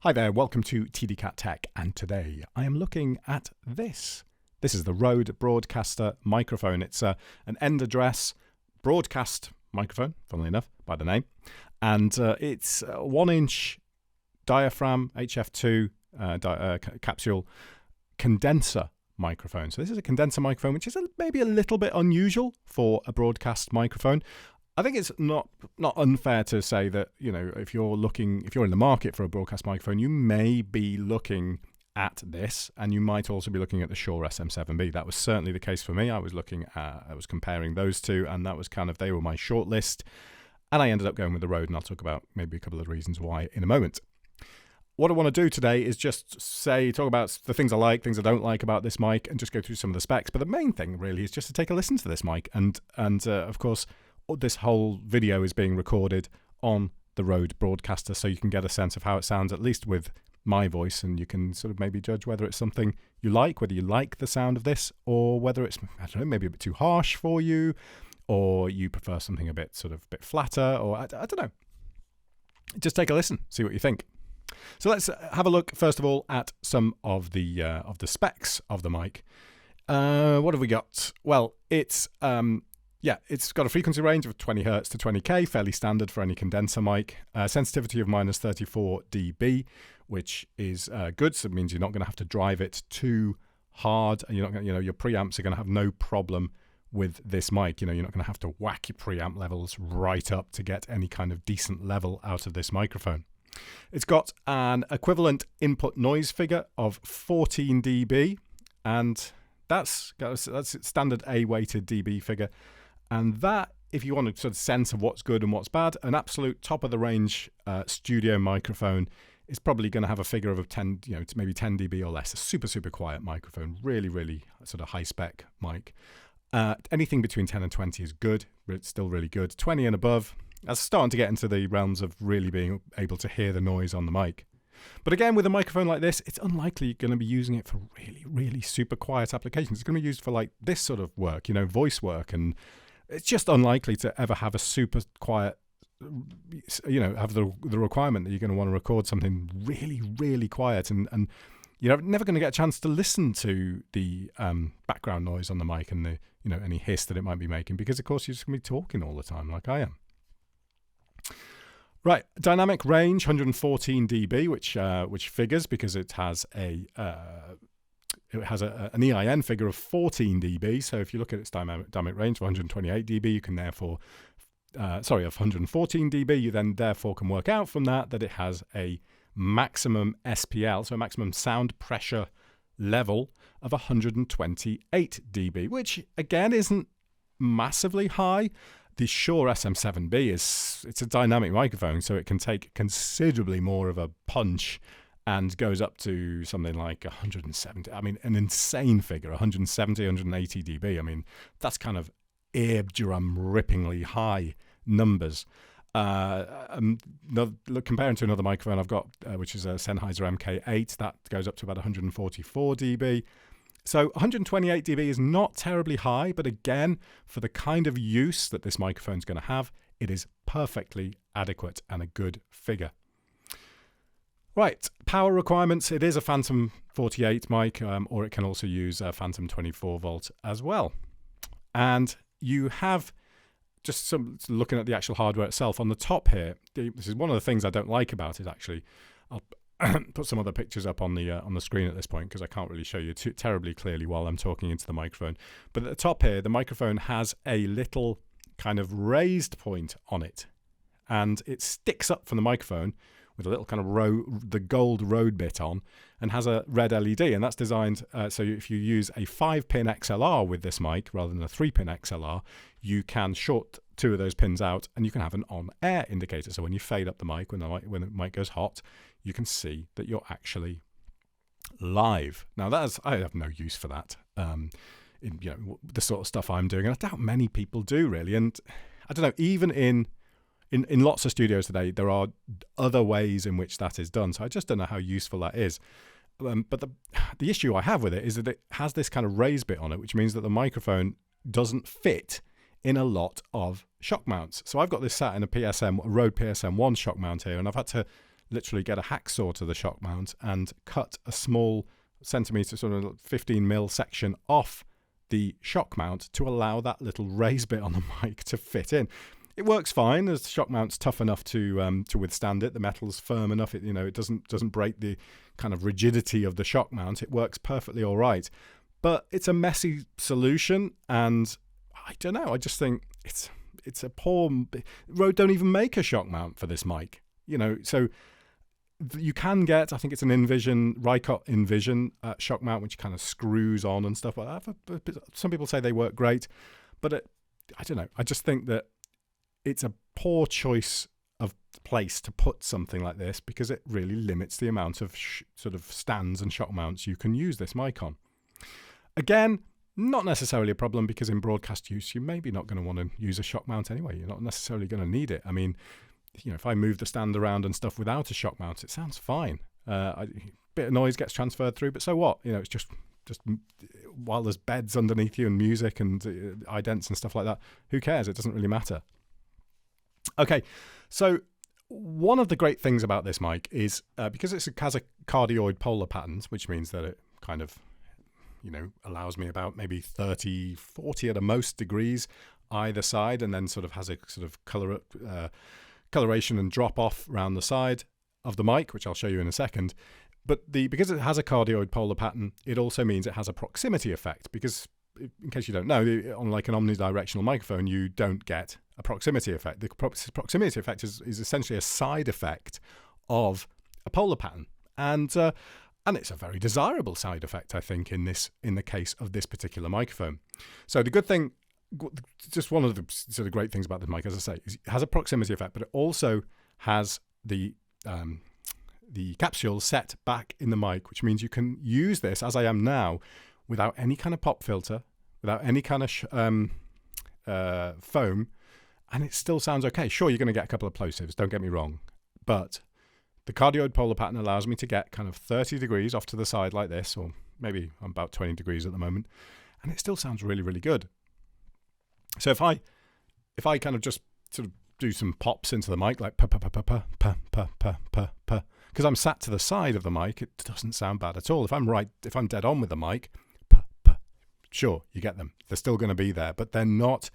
Hi there, welcome to TDCatTech, and today I am looking at this. This is the Rode Broadcaster microphone. It's an end address broadcast microphone, funnily enough, by the name, and it's a 1-inch diaphragm HF2 capsule condenser microphone. So this is a condenser microphone, which is maybe a little bit unusual for a broadcast microphone. I think it's not unfair to say that, you know, if you're in the market for a broadcast microphone, you may be looking at this, and you might also be looking at the Shure SM7B. That was certainly the case for me. I was comparing those two, and they were my shortlist, and I ended up going with the Rode, and I'll talk about maybe a couple of reasons why in a moment. What I want to do today is just talk about the things I like, things I don't like about this mic, and just go through some of the specs. But the main thing really is just to take a listen to this mic, and of course, this whole video is being recorded on the Rode Broadcaster, so you can get a sense of how it sounds, at least with my voice, and you can sort of maybe judge whether it's something you like, whether you like the sound of this, or whether it's, I don't know, maybe a bit too harsh for you, or you prefer something a bit flatter, or I don't know. Just take a listen, see what you think. So let's have a look first of all at some of the specs of the mic. What have we got? Well, it's got a frequency range of 20 Hz to 20K, fairly standard for any condenser mic. Sensitivity of minus 34 dB, which is good. So it means you're not going to have to drive it too hard, and you're not going, your preamps are going to have no problem with this mic. You're not going to have to whack your preamp levels right up to get any kind of decent level out of this microphone. It's got an equivalent input noise figure of 14 dB, and that's standard A-weighted dB figure. And that, if you want to sort of sense of what's good and what's bad, an absolute top-of-the-range studio microphone is probably going to have a figure of 10, maybe 10 dB or less. A super, super quiet microphone, really, really sort of high-spec mic. Anything between 10 and 20 is good, but it's still really good. 20 and above, that's starting to get into the realms of really being able to hear the noise on the mic. But again, with a microphone like this, it's unlikely you're going to be using it for really, really super quiet applications. It's going to be used for like this sort of work, voice work, and it's just unlikely to ever have a super quiet, have the requirement that you're going to want to record something really, really quiet, and you're never going to get a chance to listen to the background noise on the mic and the any hiss that it might be making, because of course you're just going to be talking all the time like I am. Right, dynamic range 114 dB, which figures because it has an EIN figure of 14 dB. So if you look at its dynamic range of 128 dB, you can therefore, of 114 dB, you then therefore can work out from that it has a maximum SPL, so a maximum sound pressure level of 128 dB, which again isn't massively high. The Shure SM7B it's a dynamic microphone, so it can take considerably more of a punch and goes up to something like 170. I mean, an insane figure, 170, 180 dB. I mean, that's kind of eardrum rippingly high numbers. Comparing to another microphone I've got, which is a Sennheiser MK8, that goes up to about 144 dB. So 128 dB is not terribly high, but again, for the kind of use that this microphone is going to have, it is perfectly adequate and a good figure. Right, power requirements. It is a Phantom 48 mic, or it can also use a Phantom 24 volt as well. And you have just looking at the actual hardware itself on the top here. This is one of the things I don't like about it, actually. I'll put some other pictures up on the screen at this point because I can't really show you terribly clearly while I'm talking into the microphone. But at the top here, the microphone has a little kind of raised point on it, and it sticks up from the microphone with a little kind of the gold Rode bit on, and has a red LED, and that's designed so if you use a 5-pin XLR with this mic rather than a 3-pin XLR, you can short 2 of those pins out, and you can have an on-air indicator. So when you fade up the mic, when the mic goes hot, you can see that you're actually live. Now I have no use for that. The sort of stuff I'm doing, and I doubt many people do really. And I don't know, even in lots of studios today, there are other ways in which that is done. So I just don't know how useful that is. But the issue I have with it is that it has this kind of raised bit on it, which means that the microphone doesn't fit in a lot of shock mounts. So I've got this sat in a Rode PSM1 shock mount here, and I've had to literally get a hacksaw to the shock mount and cut a small centimetre, sort of 15 mil section off the shock mount to allow that little raise bit on the mic to fit in. It works fine. The shock mount's tough enough to withstand it. The metal's firm enough. It doesn't break the kind of rigidity of the shock mount. It works perfectly all right. But it's a messy solution, and I don't know. I just think it's a poor. Rode don't even make a shock mount for this mic. So you can get, I think it's an Rycott Envision shock mount, which kind of screws on and stuff like that. Some people say they work great, but I don't know. I just think that it's a poor choice of place to put something like this because it really limits the amount of sort of stands and shock mounts you can use this mic on. Again, not necessarily a problem because in broadcast use, you're maybe not going to want to use a shock mount anyway. You're not necessarily going to need it. I mean, if I move the stand around and stuff without a shock mount, it sounds fine. A bit of noise gets transferred through, but so what? It's just while there's beds underneath you and music and idents and stuff like that, who cares? It doesn't really matter. Okay, so one of the great things about this mic is because it has a cardioid polar patterns, which means that it kind of, allows me about maybe 30, 40 at a most degrees either side, and then sort of has a sort of coloration and drop off around the side of the mic, which I'll show you in a second. But because it has a cardioid polar pattern, it also means it has a proximity effect, because in case you don't know, on like an omnidirectional microphone, you don't get a proximity effect. The proximity effect is essentially a side effect of a polar pattern, and it's a very desirable side effect, I think, in the case of this particular microphone. So the good thing, just one of the sort of great things about this mic, as I say, is it has a proximity effect, but it also has the capsule set back in the mic, which means you can use this as I am now without any kind of pop filter, without any kind of foam, and it still sounds okay. Sure, you're going to get a couple of plosives, don't get me wrong, but the cardioid polar pattern allows me to get kind of 30 degrees off to the side like this, or maybe I'm about 20 degrees at the moment, and it still sounds really, really good. So if I kind of just sort of do some pops into the mic, like pa pa pa pa pa pa pa pa pa pa, because I'm sat to the side of the mic, it doesn't sound bad at all. If I'm dead on with the mic, pa pa, sure, you get them. They're still going to be there, but they're not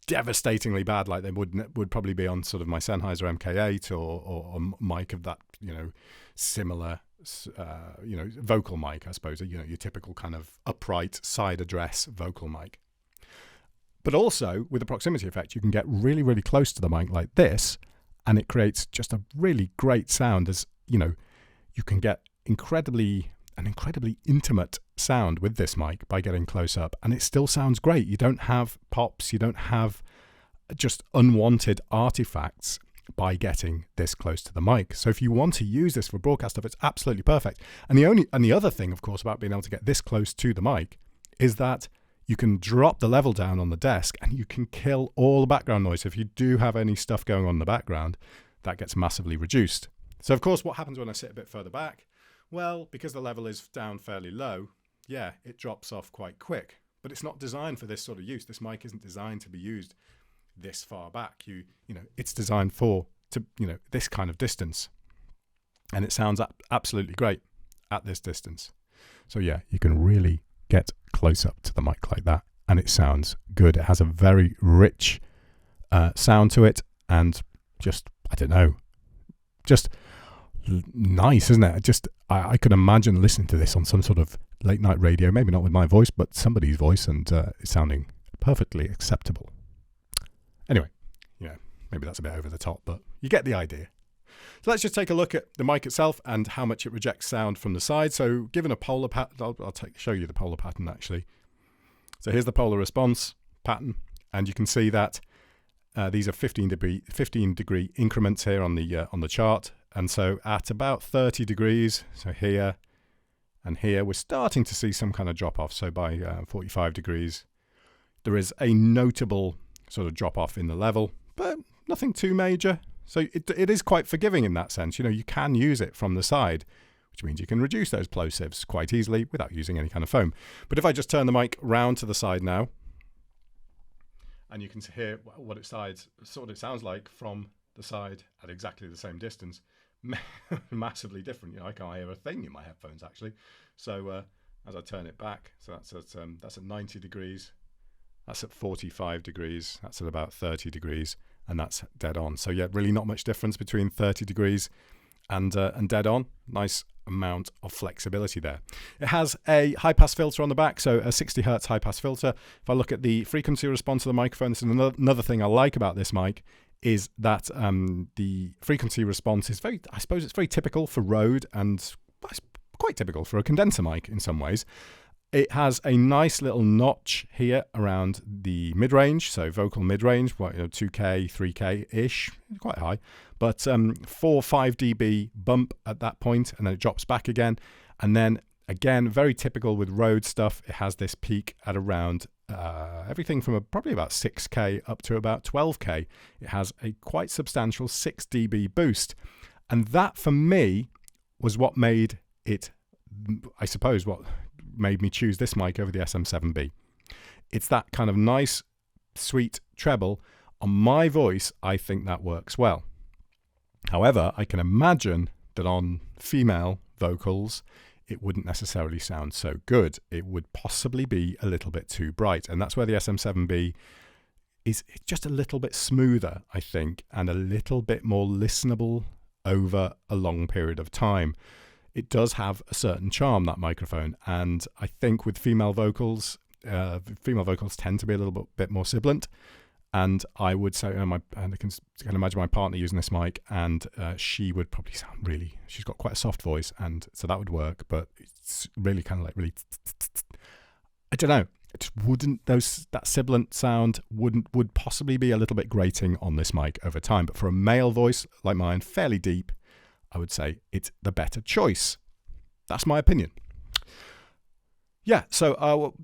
devastatingly bad like they would probably be on sort of my Sennheiser MK8 or a mic of that, similar, vocal mic, I suppose, your typical kind of upright side address vocal mic. But also with the proximity effect, you can get really, really close to the mic like this, and it creates just a really great sound. As you can get an incredibly intimate sound with this mic by getting close up, and it still sounds great. You don't have pops, you don't have just unwanted artifacts by getting this close to the mic. So if you want to use this for broadcast stuff, it's absolutely perfect. And the other thing, of course, about being able to get this close to the mic is that you can drop the level down on the desk and you can kill all the background noise. If you do have any stuff going on in the background, that gets massively reduced. So of course, what happens when I sit a bit further back? Well, because the level is down fairly low, yeah, it drops off quite quick. But it's not designed for this sort of use. This mic isn't designed to be used this far back. It's designed for this kind of distance, and it sounds absolutely great at this distance. So yeah, you can really get close up to the mic like that, and it sounds good. It has a very rich sound to it, and just nice, isn't it? I could imagine listening to this on some sort of late night radio, maybe not with my voice, but somebody's voice, and it's sounding perfectly acceptable. Anyway, maybe that's a bit over the top, but you get the idea. So let's just take a look at the mic itself and how much it rejects sound from the side. So given a polar pattern, I'll show you the polar pattern actually. So here's the polar response pattern, and you can see that these are 15 degree increments here on the chart. And so at about 30 degrees, so here and here, we're starting to see some kind of drop off. So by 45 degrees, there is a notable sort of drop off in the level, but nothing too major. So it is quite forgiving in that sense. You can use it from the side, which means you can reduce those plosives quite easily without using any kind of foam. But if I just turn the mic round to the side now, and you can hear what it sounds like from the side at exactly the same distance, massively different. You know, I can't hear a thing in my headphones actually. So as I turn it back, so that's at 90 degrees, that's at 45 degrees, that's at about 30 degrees, and that's dead on. So yeah, really not much difference between 30 degrees and dead on. Nice amount of flexibility there. It has a high pass filter on the back, so a 60 hertz high pass filter. If I look at the frequency response of the microphone, this is another thing I like about this mic, is that the frequency response is I suppose it's very typical for Rode, and quite typical for a condenser mic in some ways. It has a nice little notch here around the mid-range, so vocal mid-range, 2K, 3K-ish, quite high, but 4-5 dB bump at that point, and then it drops back again. And then, again, very typical with Rode stuff, it has this peak at around everything from probably about 6K up to about 12K. It has a quite substantial 6 dB boost. And that, for me, was what made it, I suppose, what made me choose this mic over the SM7B. It's that kind of nice, sweet treble. On my voice, I think that works well. However, I can imagine that on female vocals, it wouldn't necessarily sound so good. It would possibly be a little bit too bright. And that's where the SM7B is just a little bit smoother, I think, and a little bit more listenable over a long period of time. It does have a certain charm, that microphone, and I think with female vocals tend to be a little bit more sibilant, and I would say, I can imagine my partner using this mic, and she would probably sound she's got quite a soft voice, and so that would work, but it's really kind of like really, I don't know, it just wouldn't, that sibilant sound would possibly be a little bit grating on this mic over time, but for a male voice like mine, fairly deep, I would say it's the better choice. That's my opinion. Yeah, so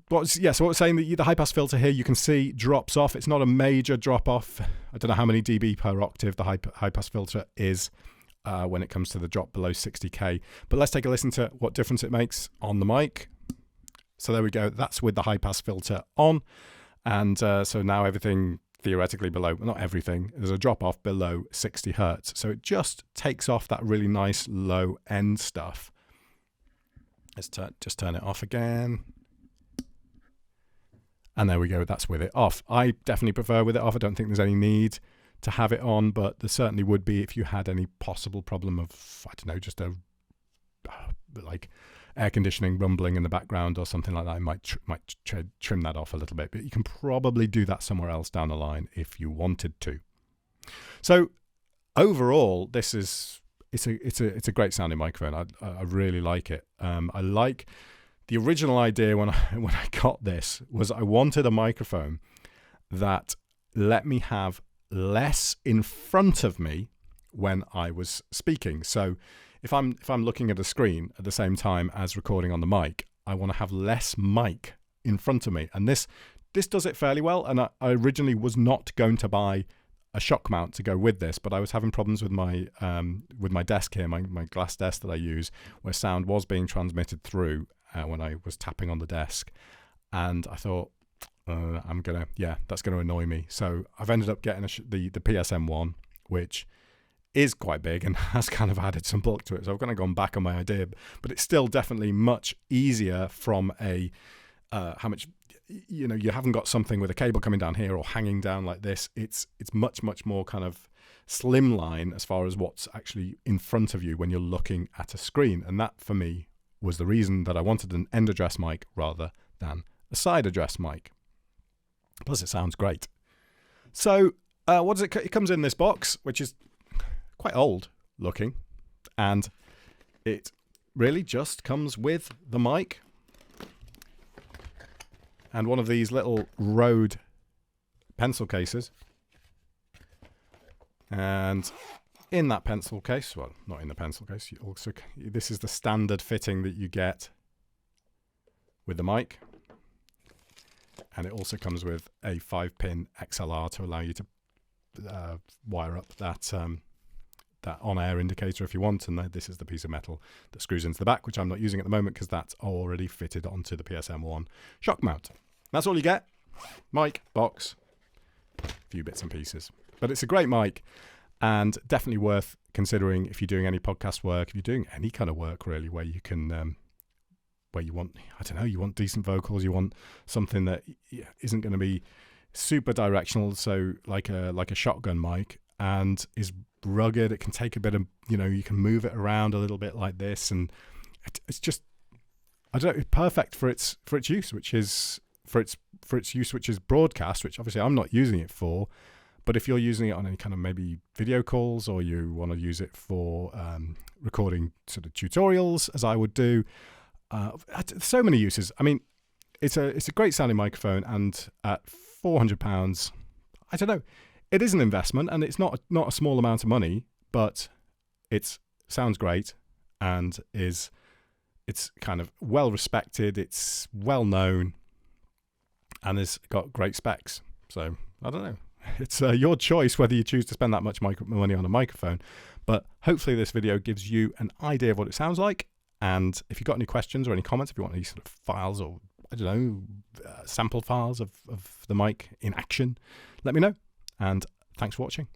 what we're saying, the high pass filter here, you can see drops off. It's not a major drop off. I don't know how many dB per octave the high pass filter is when it comes to the drop below 60K. But let's take a listen to what difference it makes on the mic. So there we go. That's with the high pass filter on. And so now everything theoretically below, well, not everything, there's a drop off below 60 hertz. So it just takes off that really nice low end stuff. Let's just turn it off again. And there we go, that's with it off. I definitely prefer with it off. I don't think there's any need to have it on, but there certainly would be if you had any possible problem of, I don't know, just a like air conditioning rumbling in the background or something like that. I might trim that off a little bit, but you can probably do that somewhere else down the line if you wanted to. So overall, this is it's a great sounding microphone. I really like it. I like the original idea when I got this was I wanted a microphone that let me have less in front of me when I was speaking. So if I'm looking at a screen at the same time as recording on the mic, I want to have less mic in front of me. And this does it fairly well. And I originally was not going to buy a Shockmount to go with this, but I was having problems with my desk here, my glass desk that I use, where sound was being transmitted through when I was tapping on the desk. And I thought, that's going to annoy me. So I've ended up getting the PSM1, which is quite big and has kind of added some bulk to it. So I've kind of gone back on my idea, but it's still definitely much easier from a, how much, you haven't got something with a cable coming down here or hanging down like this. It's much, much more kind of slimline as far as what's actually in front of you when you're looking at a screen. And that for me was the reason that I wanted an end address mic rather than a side address mic. Plus it sounds great. So what does it comes in this box, which is quite old looking, and it really just comes with the mic and one of these little Rode pencil cases. And in that pencil case, well, not in the pencil case, this is the standard fitting that you get with the mic. And it also comes with a 5-pin XLR to allow you to wire up that on-air indicator if you want. And this is the piece of metal that screws into the back, which I'm not using at the moment because that's already fitted onto the PSM1 Shockmount. That's all you get. Mic, box, a few bits and pieces. But it's a great mic and definitely worth considering if you're doing any podcast work, if you're doing any kind of work really, where you can, where you want, I don't know, you want decent vocals, you want something that isn't going to be super directional, so like a shotgun mic, and is rugged. It can take a bit of, you can move it around a little bit like this, and it's just, I don't know, perfect for its use, which is for its use, which is broadcast, which obviously I'm not using it for. But if you're using it on any kind of maybe video calls, or you want to use it for recording sort of tutorials, as I would do, so many uses. I mean, it's a great sounding microphone, and at £400, I don't know, it is an investment, and it's not a small amount of money, but it sounds great, and it's kind of well respected, it's well known, and it's got great specs. So I don't know. It's your choice whether you choose to spend that much money on a microphone, but hopefully this video gives you an idea of what it sounds like. And if you've got any questions or any comments, if you want any sort of files, or I don't know, sample files of the mic in action, let me know. And thanks for watching.